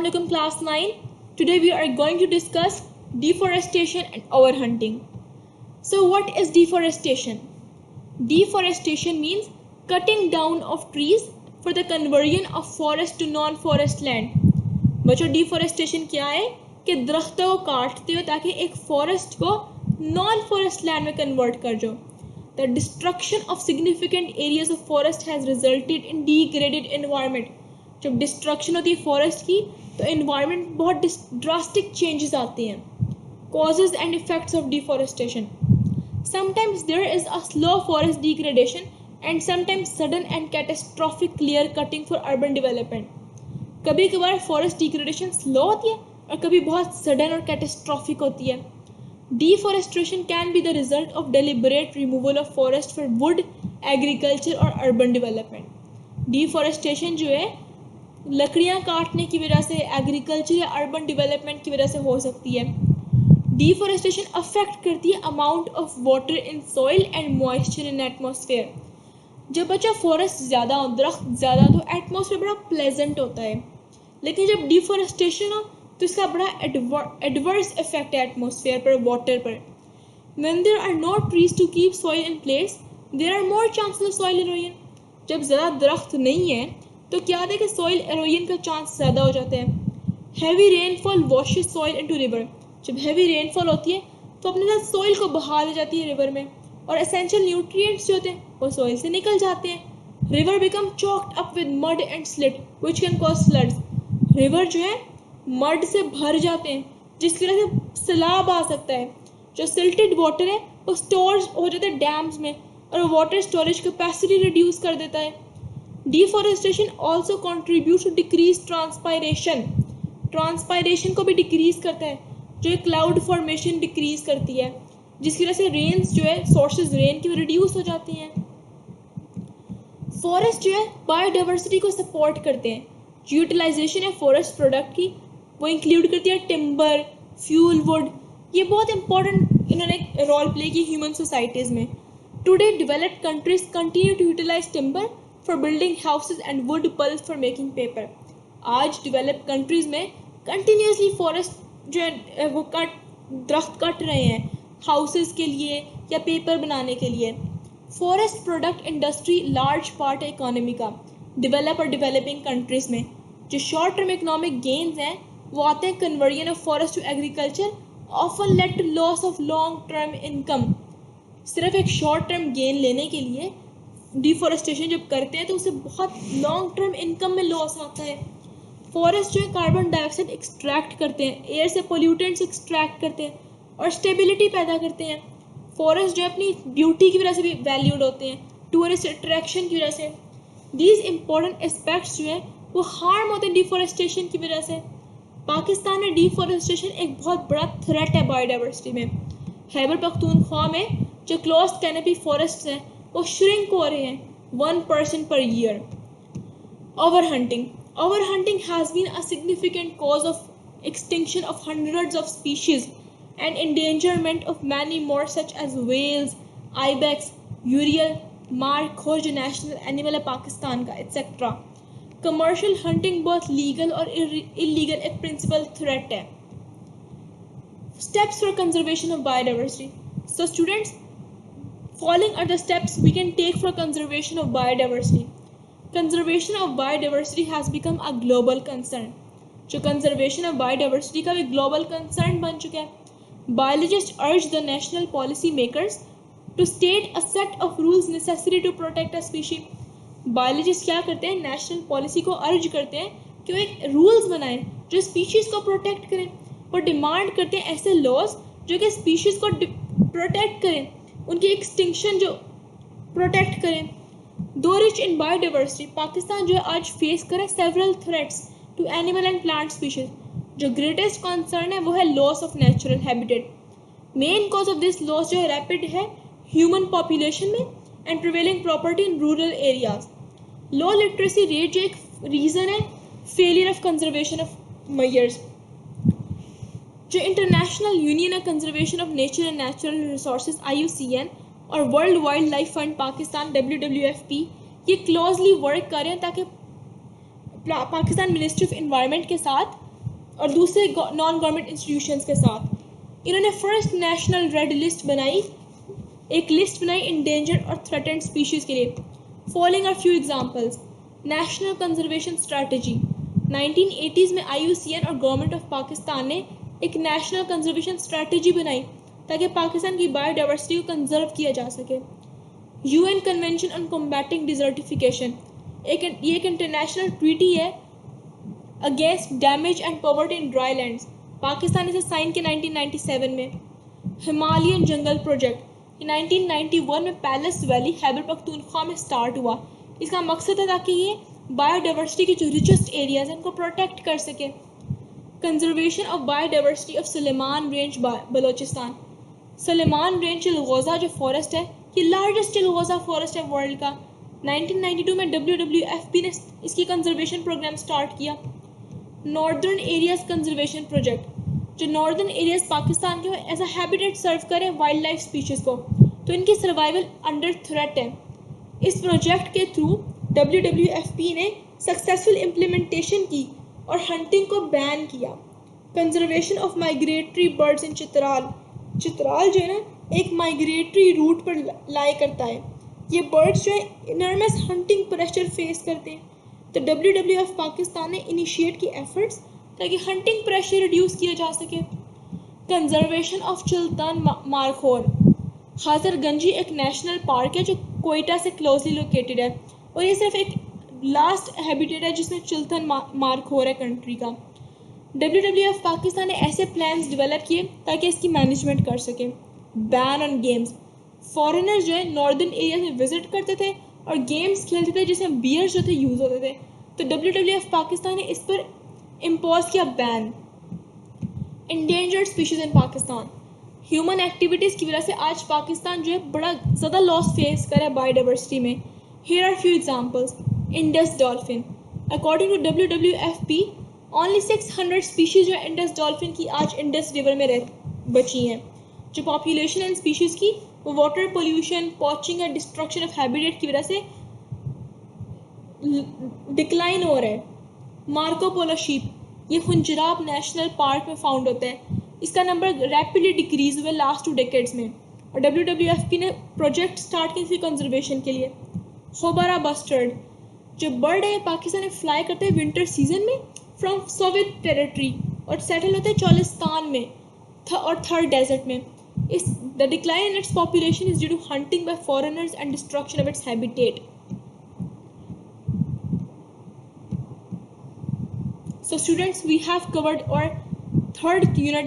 Assalamualaikum class 9. Today we are going to discuss deforestation and overhunting. So what is deforestation? Deforestation means cutting down of trees for the conversion of forest to non-forest land. बच्चों deforestation क्या है कि दरख्तों को काटते हो ताकि एक forest को non-forest land में convert कर दो. The destruction of significant areas of forest has resulted in degraded environment. जब डिस्ट्रक्शन होती है फॉरेस्ट की तो एनवायरनमेंट बहुत ड्रास्टिक चेंजेस आते हैं. Causes and effects of deforestation. Sometimes there is a slow forest degradation and sometimes sudden and catastrophic clear cutting for urban development. कभी कभार फॉरेस्ट डिग्रेडेशन स्लो होती है और कभी बहुत सडन और कैटास्ट्रॉफिक होती है. Deforestation can be the result of deliberate removal of forest for would, agriculture और अर्बन डेवलपमेंट. डिफॉरेस्टेशन जो है लकड़ियाँ काटने की वजह से, एग्रीकल्चर या अर्बन डेवलपमेंट की वजह से हो सकती है. डिफॉरेस्टेशन अफेक्ट करती है amount of water in soil and moisture in atmosphere. जब बच्चा फॉरेस्ट ज़्यादा हो, दरख्त ज़्यादा, तो एटमॉस्फेयर बड़ा प्लेजेंट होता है. लेकिन जब डिफॉरेस्टेशन हो तो इसका बड़ा एडवर्स इफेक्ट है एटमॉस्फेयर पर, वाटर पर. When there are no trees to keep soil in place there are more chances of soil erosion. जब ज़्यादा दरख्त नहीं है तो क्या होता है कि सॉइल एरोजन का चांस ज़्यादा हो जाता है. Heavy rainfall washes soil into river. जब हैवी रेनफॉल होती है तो अपने साथ सॉइल को बहा ले जाती है रिवर में और एसेंशियल न्यूट्रिएंट्स जो होते हैं वो सॉइल से निकल जाते हैं. River become choked up with mud and slit which can cause floods. River जो है मड से भर जाते हैं जिसकी वजह से सैलाब आ सकता है. जो सिल्टेड वाटर है वो स्टोर हो जाता है डैम्स में और वाटर स्टोरेज कैपेसिटी रिड्यूस कर देता है. Deforestation also contributes to decrease transpiration. Transpiration को भी डिक्रीज करता है जो एक क्लाउड फॉर्मेशन डिक्रीज करती है जिसकी वजह से रेन्स जो है सोर्सेज रेन की रिड्यूस हो जाती हैं. फॉरेस्ट जो है बायोडाइवर्सिटी को सपोर्ट करते हैं. जो यूटिलाइजेशन है फॉरेस्ट प्रोडक्ट की वो इंक्लूड करती है टिम्बर, फ्यूल, वुड. ये बहुत इंपॉर्टेंट इन्होंने रोल प्ले किया ह्यूमन सोसाइटीज़ में. Today developed countries continue to utilise timber for building houses and wood pulp for making paper. आज डेवलप्ड कंट्रीज़ में कंटिन्यूसली फॉरेस्ट जो है वो दरख्त काट रहे हैं हाउसेज के लिए या पेपर बनाने के लिए. Forest product industry large part है इकोनॉमी का डेवलप और डेवलपिंग कंट्रीज़ में. जो शॉर्ट टर्म इकोनॉमिक गेन्स हैं वो आते हैं conversion of forest to agriculture, often led to loss of long term income. सिर्फ एक शॉर्ट टर्म गेन लेने के लिए डिफॉरेस्टेशन जब करते हैं तो उसे बहुत लॉन्ग टर्म इनकम में लॉस आता है. फॉरेस्ट जो है कार्बन डाइऑक्साइड एक्सट्रैक्ट करते हैं, एयर से पोल्यूटेंट्स एक्सट्रैक्ट करते हैं और स्टेबिलिटी पैदा करते हैं. फॉरेस्ट जो है अपनी ब्यूटी की वजह से भी वैल्यूड होते हैं, टूरिस्ट अट्रैक्शन की वजह से. दीज इम्पोर्टेंट एस्पेक्ट्स जो है वो हार्म होते हैं डिफॉरेस्टेशन की वजह से. पाकिस्तान में डिफॉरेस्टेशन एक बहुत बड़ा थ्रेट है बायोडाइवर्सिटी में. खैबर पख्तूनख्वा में जो क्लोज कैनोपी फॉरेस्ट हैं वो श्रिंक हो रहे हैं 1% per year. Overhunting. Overhunting has been a significant cause of extinction of hundreds of species and endangerment of many more such as whales, ibex, urial, markhor जो national animal है पाकिस्तान का, etc. Commercial hunting both legal और illegal एक principal threat है. Steps for conservation of biodiversity. So students, following are the steps we can take for conservation of biodiversity. Conservation of biodiversity has become a global concern. जो conservation of biodiversity का भी global concern बन चुका है. Biologists urge the national policy makers to state a set of rules necessary to protect a species. Biologists क्या करते हैं, national policy को urge करते हैं कि वो एक rules बनाएं जो species को protect करें. वो demand करते हैं ऐसे laws जो कि species को protect करें, उनकी एक्सटिंक्शन जो प्रोटेक्ट करें. दो रिच इन बायोडाइवर्सिटी, पाकिस्तान जो है आज फेस करे several threats to animal and plant species. जो ग्रेटेस्ट कंसर्न है वो है loss of natural habitat. Main cause of this loss जो है रैपिड है ह्यूमन पॉपुलेशन में and prevailing property in rural areas. Low literacy rate जो एक रीज़न है failure of conservation of measures. जो international union of conservation of nature and natural resources IUCN और world wild life fund Pakistan WWFP ये closely work कर रहे हैं ताकि पाकिस्तान मिनिस्ट्री ऑफ इन्वायरमेंट के साथ और दूसरे नॉन गवर्नमेंट इंस्टीट्यूशंस के साथ। इन्होंने फर्स्ट नेशनल रेड लिस्ट बनाई, एक लिस्ट बनाई इंडेंजर्ड और थ्रेटेंड स्पीशीज़ के लिए। Following are few examples. National conservation strategy 1980s में IUCN और गवर्नमेंट ऑफ पाकिस्तान ने एक नेशनल कंजर्वेशन स्ट्रैटेजी बनाई ताकि पाकिस्तान की बायोडाइवर्सिटी को कंजर्व किया जा सके। UN convention on combating desertification, ये एक इंटरनेशनल ट्रीटी है against damage and poverty in dry lands. Pakistan ने इसे साइन किया 1997 में। हिमालयन जंगल प्रोजेक्ट 1991 में पैलेस वैली खैबर पख्तूनख्वा में स्टार्ट हुआ। इसका मकसद था ताकि ये बायोडाइवर्सिटी के जो रिचेस्ट एरियाज हैं उनको प्रोटेक्ट कर सके। Conservation of biodiversity of Sulaiman range Balochistan. Sulaiman range चिलगोज़ा जो फॉरेस्ट है, ये लार्जेस्ट चिलगोज़ा फॉरेस्ट है वर्ल्ड का। 1992 में WWFP ने इसकी कंजर्वेशन प्रोग्राम स्टार्ट किया। नॉर्दर्न एरियाज कंजर्वेशन प्रोजेक्ट, जो नॉर्दर्न एरियाज पाकिस्तान के एज अ हैबिटेट सर्व करें वाइल्ड लाइफ स्पीशीज़ को, तो इनकी सर्वाइवल अंडर थ्रेट है। इस प्रोजेक्ट के थ्रू WWFP ने सक्सेसफुल इम्प्लीमेंटेशन की और हंटिंग को बैन किया। कंजर्वेशन ऑफ माइग्रेटरी बर्ड्स इन चित्राल, चित्राल जो है ना एक माइग्रेटरी रूट पर लाई करता है। ये बर्ड्स जो है इनर्मस हंटिंग प्रेशर फेस करते हैं, तो WWF पाकिस्तान ने इनिशिएट की एफर्ट्स ताकि हंटिंग प्रेशर रिड्यूस किया जा सके। कंजर्वेशन ऑफ चिल्तन मारखोर, हाजरगंजी एक नेशनल पार्क है जो कोयटा से क्लोजली लोकेटेड है और ये सिर्फ एक लास्ट हैबिटेट है जिसमें चिल्तन मारखोर है कंट्री का। WWF पाकिस्तान ने ऐसे प्लान्स डेवलप किए ताकि इसकी मैनेजमेंट कर सके। बैन ऑन गेम्स, फॉरेनर्स जो है नॉर्दर्न एरिया में विजिट करते थे और गेम्स खेलते थे जिसमें बियर्स जो थे यूज़ होते थे, तो WWF पाकिस्तान ने इस पर इम्पोज किया बैन। इंडेंजर्ड स्पीशीज़ इन पाकिस्तान, ह्यूमन एक्टिविटीज़ की वजह से आज पाकिस्तान जो है बड़ा ज़्यादा लॉस फेस कर रहा है बायोडाइवर्सिटी में। Here are few examples. Indus dolphin, according to WWFP only 600 species जो है इंडस डॉल्फिन की आज इंडस रिवर में बची हैं। जो पॉपुलेशन इन स्पीशीज़ की वो water pollution, poaching and destruction of habitat की वजह से डिक्लाइन हो रहा है। मार्को पोलो शीप, ये खुंजराब नेशनल पार्क में फाउंड होता है। इसका नंबर रैपिडली डिक्रीज हुआ लास्ट 2 डेकेड्स में और WWFP ने प्रोजेक्ट स्टार्ट किया इसकी कंजर्वेशन के लिए। खोबरा बस्टर्ड, जो बर्ड है पाकिस्तान में फ्लाई करते हैं विंटर सीजन में फ्रॉम सोवियत टेरिटरी और सेटल होते हैं चोलिस्तान में और थर्ड डेजर्ट में। The decline in its population is due to hunting by foreigners and destruction of its habitat. So students, we have covered our third unit